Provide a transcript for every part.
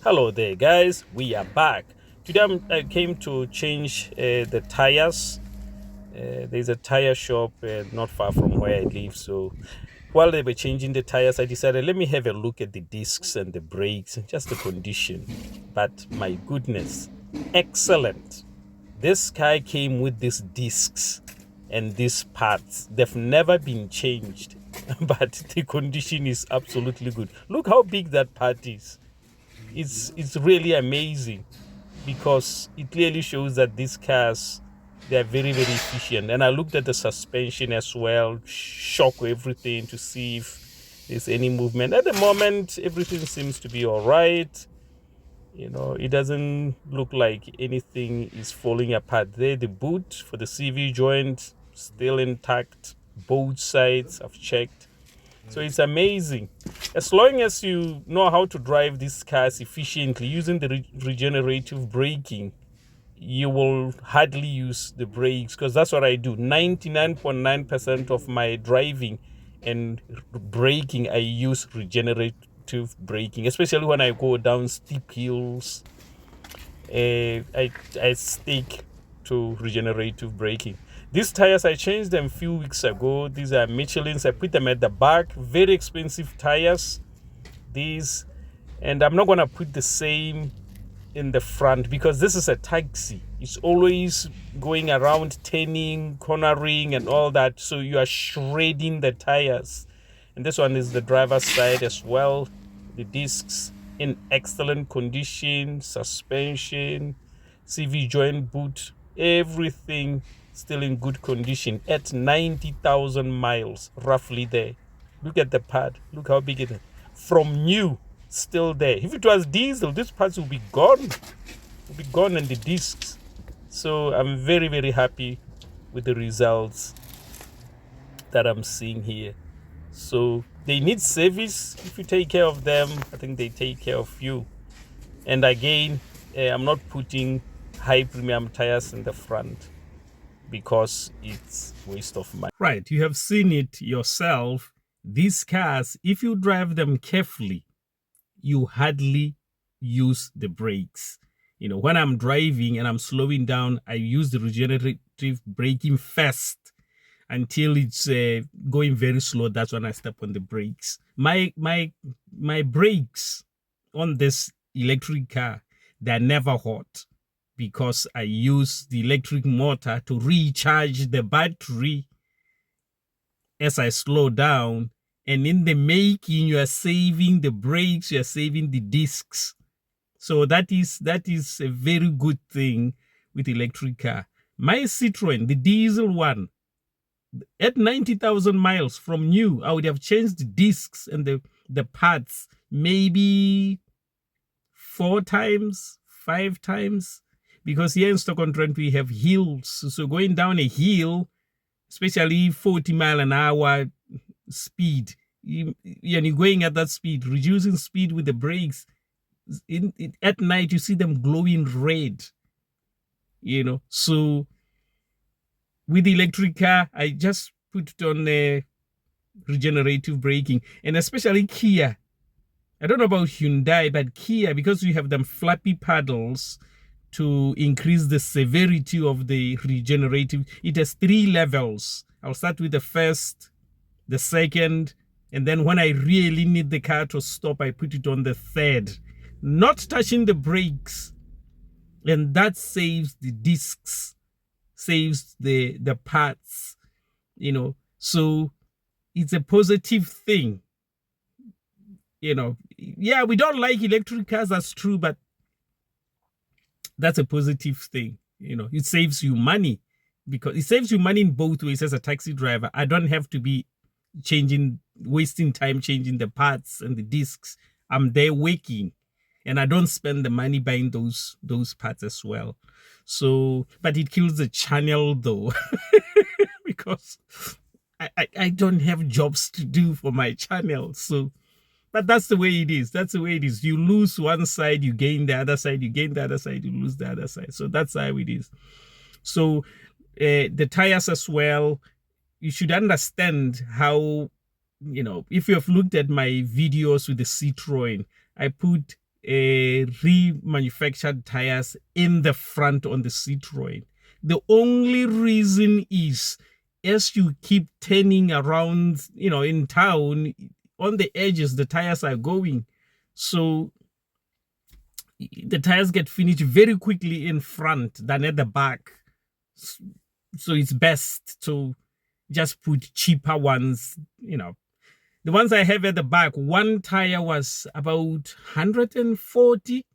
Hello there, guys. We are back. Today I came to change the tires. There's a tire shop not far from where I live. So while they were changing the tires, I decided let me have a look at the discs and the brakes and just the condition. But my goodness, excellent. This car came with these discs and these parts. They've never been changed, but the condition is absolutely good. Look how big that part is. It's really amazing because it clearly shows that these cars, they are very efficient. And I looked at the suspension as well, shock everything to see if there's any movement. At the moment everything seems to be all right. It doesn't look like anything is falling apart there. The boot for the CV joint still intact, both sides I've checked. So it's amazing. As long as you know how to drive these cars efficiently using the regenerative braking, you will hardly use the brakes, because that's what I do. 99.9% of my driving and braking, I use regenerative braking, especially when I go down steep hills. I stick to regenerative braking. These tires, I changed them a few weeks ago. These are Michelin's. I put them at the back. Very expensive tires. These, and I'm not gonna put the same in the front because this is a taxi. It's always going around, turning, cornering, and all that. So you are shredding the tires. And this one is the driver's side as well. The discs in excellent condition, suspension, CV joint, boot, everything still in good condition at 90,000 miles, roughly there. Look at the pad. Look how big it is. From new, still there. If it was diesel, these parts will be gone. Will be gone, and the discs. So I'm very happy with the results that I'm seeing here. So they need service. If you take care of them, I think they take care of you. And again, I'm not putting high premium tires in the front because it's waste of money. Right, you have seen it yourself. These cars, if you drive them carefully, you hardly use the brakes. When I'm driving and I'm slowing down, I use the regenerative braking first until it's going very slow. That's when I step on the brakes. My brakes on this electric car, they're never hot because I use the electric motor to recharge the battery as I slow down. And in the making, you are saving the brakes, you are saving the discs. So that is a very good thing with electric car. My Citroen, the diesel one, at 90,000 miles from new, I would have changed the discs and the parts maybe 4 times, 5 times, because here in Stockholm-Trent we have hills. So going down a hill, especially 40-mile-an-hour speed, you're going at that speed, reducing speed with the brakes. At night you see them glowing red. So with the electric car, I just put it on regenerative braking, and especially Kia. I don't know about Hyundai, but Kia, because you have them flappy paddles to increase the severity of the regenerative. It has 3 levels. I'll start with the first, the second, and then when I really need the car to stop, I put it on the third, not touching the brakes. And that saves the discs, saves the parts, so it's a positive thing. Yeah, we don't like electric cars, that's true, but that's a positive thing. It saves you money, because it saves you money in both ways. As a taxi driver, I don't have to be wasting time changing the parts and the discs. I'm there working, and I don't spend the money buying those parts as well. So, but it kills the channel though, because I don't have jobs to do for my channel. So, but that's the way it is. That's the way it is. You lose one side, you gain the other side. You gain the other side, you lose the other side. So that's how it is. So the tires as well, you should understand how, if you have looked at my videos with the Citroen, I put remanufactured tires in the front on the Citroen. The only reason is, as you keep turning around, in town, on the edges, the tires are going. So the tires get finished very quickly in front than at the back. So it's best to just put cheaper ones, The ones I have at the back, one tire was about 140.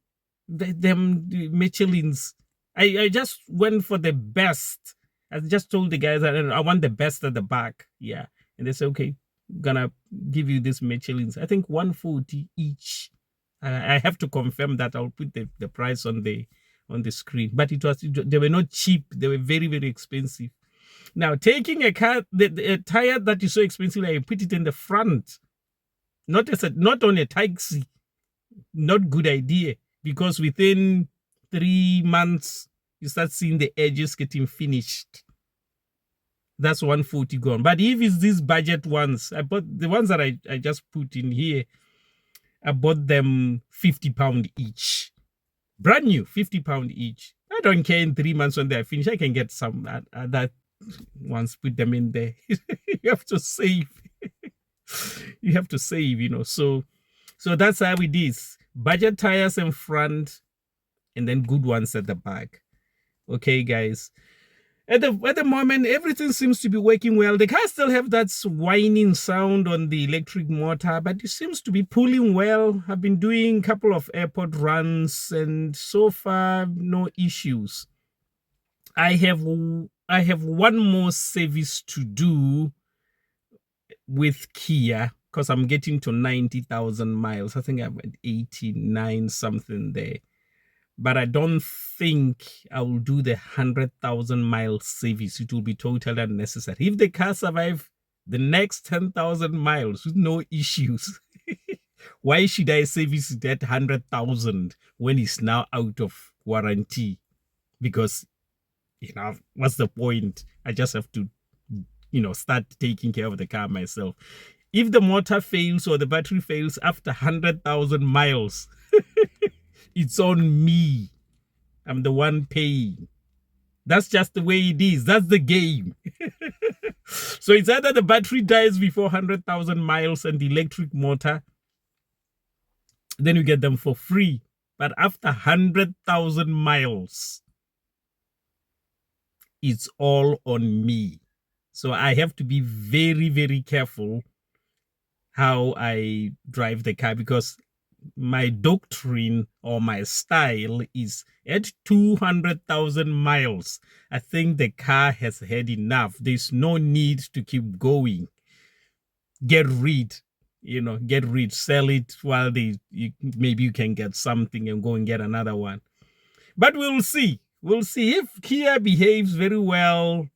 Them Michelins. I just went for the best. I just told the guys I want the best at the back. Yeah. And they said, okay, gonna give you this Michelins. I think 140 each. I have to confirm that. I'll put the price on the screen. But they were not cheap. They were very, very expensive. Now, taking a car, the tire that is so expensive, I put it in the front, not on a taxi. Not good idea, because within 3 months you start seeing the edges getting finished. That's 140 gone. But if it's these budget ones, I bought the ones that I just put in here. I bought them £50 each, brand new, £50 each. I don't care. In 3 months when they're finished, I can get some that once, put them in there. You have to save. You have to save, So that's how it is. Budget tires in front, and then good ones at the back. Okay, guys. At the moment, everything seems to be working well. The car still have that whining sound on the electric motor, but it seems to be pulling well. I've been doing a couple of airport runs, and so far, no issues. I have one more service to do with Kia, because I'm getting to 90,000 miles. I think I'm at 89 something there. But I don't think I will do the 100,000 mile service. It will be totally unnecessary. If the car survives the next 10,000 miles with no issues, why should I service that 100,000 when it's now out of warranty? Because, what's the point? I just have to, start taking care of the car myself. If the motor fails or the battery fails after 100,000 miles, it's on me. I'm the one paying. That's just the way it is. That's the game. So it's either the battery dies before 100,000 miles and the electric motor, then you get them for free. But after 100,000 miles, it's all on me. So I have to be very, very careful how I drive the car, because my doctrine or my style is at 200,000 miles. I think the car has had enough. There's no need to keep going. Get rid, sell it while maybe you can get something and go and get another one. But we'll see. We'll see if Kia behaves very well.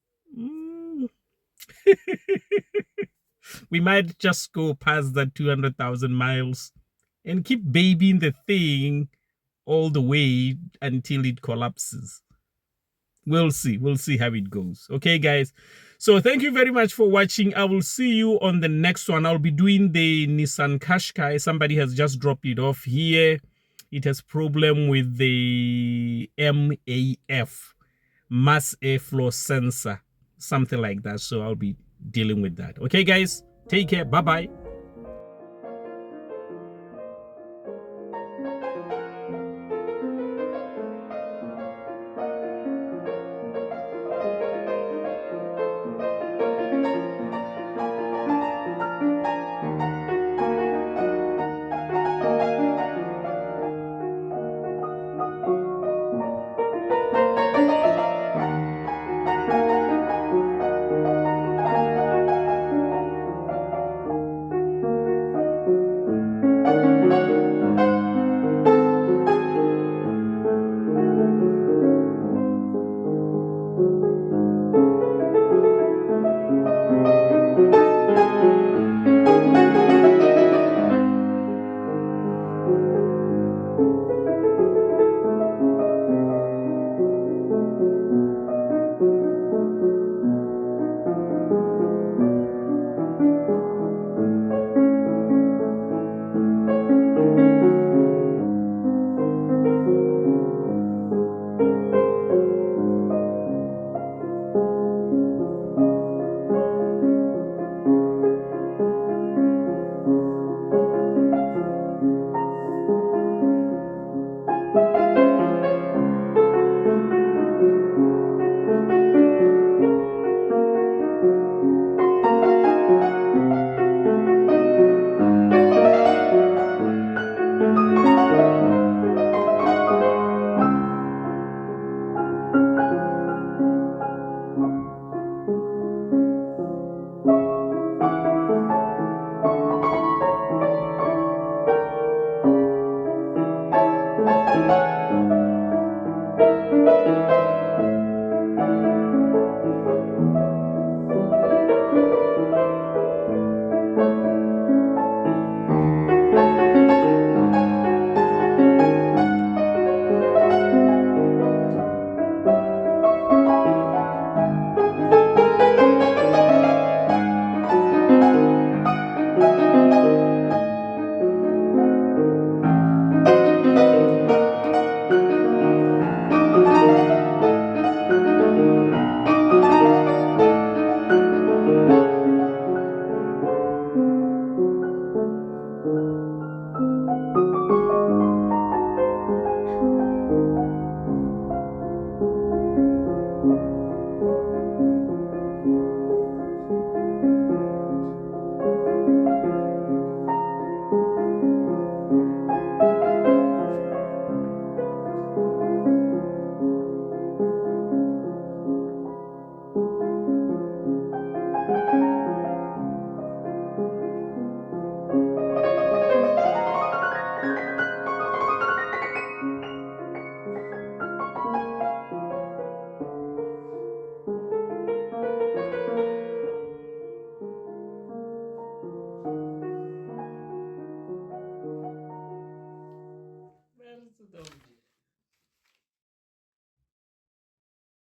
We might just go past that 200,000 miles and keep babying the thing all the way until it collapses. We'll see. We'll see how it goes. Okay, guys. So thank you very much for watching. I will see you on the next one. I'll be doing the Nissan Qashqai. Somebody has just dropped it off here. It has problem with the MAF, mass airflow sensor, something like that. So I'll be dealing with that. Okay, guys. Take care. Bye-bye.